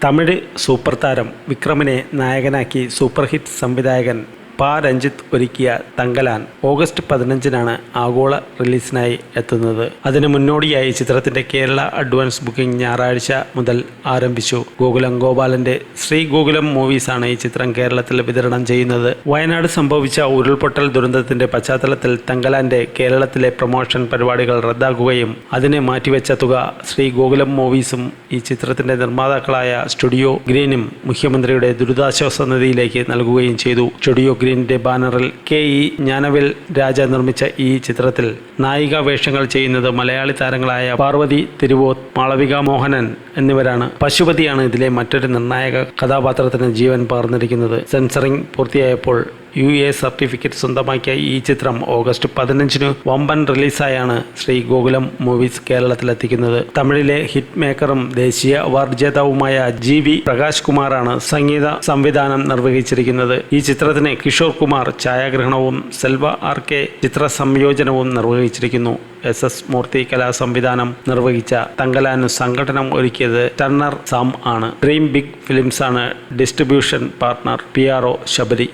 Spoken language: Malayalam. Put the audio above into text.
തമിഴ് സൂപ്പർ താരം വിക്രമിനെ നായകനാക്കി സൂപ്പർ ഹിറ്റ് സംവിധായകൻ രഞ്ജിത്ത് ഒരുക്കിയ തങ്കലാൻ ഓഗസ്റ്റ് 15-നാണ് ആഗോള റിലീസിനായി എത്തുന്നത്. അതിന് മുന്നോടിയായി ചിത്രത്തിന്റെ കേരള അഡ്വാൻസ് ബുക്കിംഗ് ഞായറാഴ്ച മുതൽ ആരംഭിച്ചു. ഗോകുലം ഗോപാലന്റെ ശ്രീ ഗോകുലം മൂവീസാണ് ഈ ചിത്രം കേരളത്തിൽ വിതരണം ചെയ്യുന്നത്. വയനാട് സംഭവിച്ച ഉരുൾപൊട്ടൽ ദുരന്തത്തിന്റെ പശ്ചാത്തലത്തിൽ തങ്കലാന്റെ കേരളത്തിലെ പ്രൊമോഷൻ പരിപാടികൾ റദ്ദാക്കുകയും അതിനെ മാറ്റിവെച്ച തുക ശ്രീ ഗോകുലം മൂവീസും ഈ ചിത്രത്തിന്റെ നിർമ്മാതാക്കളായ സ്റ്റുഡിയോ ഗ്രീനും മുഖ്യമന്ത്രിയുടെ ദുരിതാശ്വാസ നിധിയിലേക്ക് നൽകുകയും ചെയ്തു. സ്റ്റുഡിയോ ഗ്രീനിന്റെ ബാനറിൽ KE ജ്ഞാനവേൽ രാജ നിർമ്മിച്ച ഈ ചിത്രത്തിൽ നായിക വേഷങ്ങൾ ചെയ്യുന്നത് മലയാളി താരങ്ങളായ പാർവതി തിരുവോത്ത്, മാളവിക മോഹനൻ എന്നിവരാണ്. പശുപതിയാണ് ഇതിലെ മറ്റൊരു നിർണായക കഥാപാത്രത്തിന് ജീവൻ പകർന്നിരിക്കുന്നത്. സെൻസറിംഗ് പൂർത്തിയായപ്പോൾ UA സർട്ടിഫിക്കറ്റ് സ്വന്തമാക്കിയ ഈ ചിത്രം ഓഗസ്റ്റ് 15-ന് വമ്പൻ റിലീസായാണ് ശ്രീ ഗോകുലം മൂവീസ് കേരളത്തിലെത്തിക്കുന്നത്. തമിഴിലെ ഹിറ്റ് മേക്കറും ദേശീയ അവാർഡ് ജേതാവുമായ GV പ്രകാശ് കുമാറാണ് സംഗീത സംവിധാനം നിർവഹിച്ചിരിക്കുന്നത്. ഈ ചിത്രത്തിന് കിഷോർ കുമാർ ഛായാഗ്രഹണവും സെൽവ RK ചിത്ര സംയോജനവും നിർവഹിച്ചിരിക്കുന്നു. SS മൂർത്തി കലാസംവിധാനം നിർവഹിച്ച തങ്കലാനു സംഘടനം ഒരുക്കിയത് ടർണർ സാം ആണ്. ഡ്രീം ബിഗ് ഫിലിംസ് ആണ് ഡിസ്ട്രിബ്യൂഷൻ പാർട്ണർ. PRO ശബരി.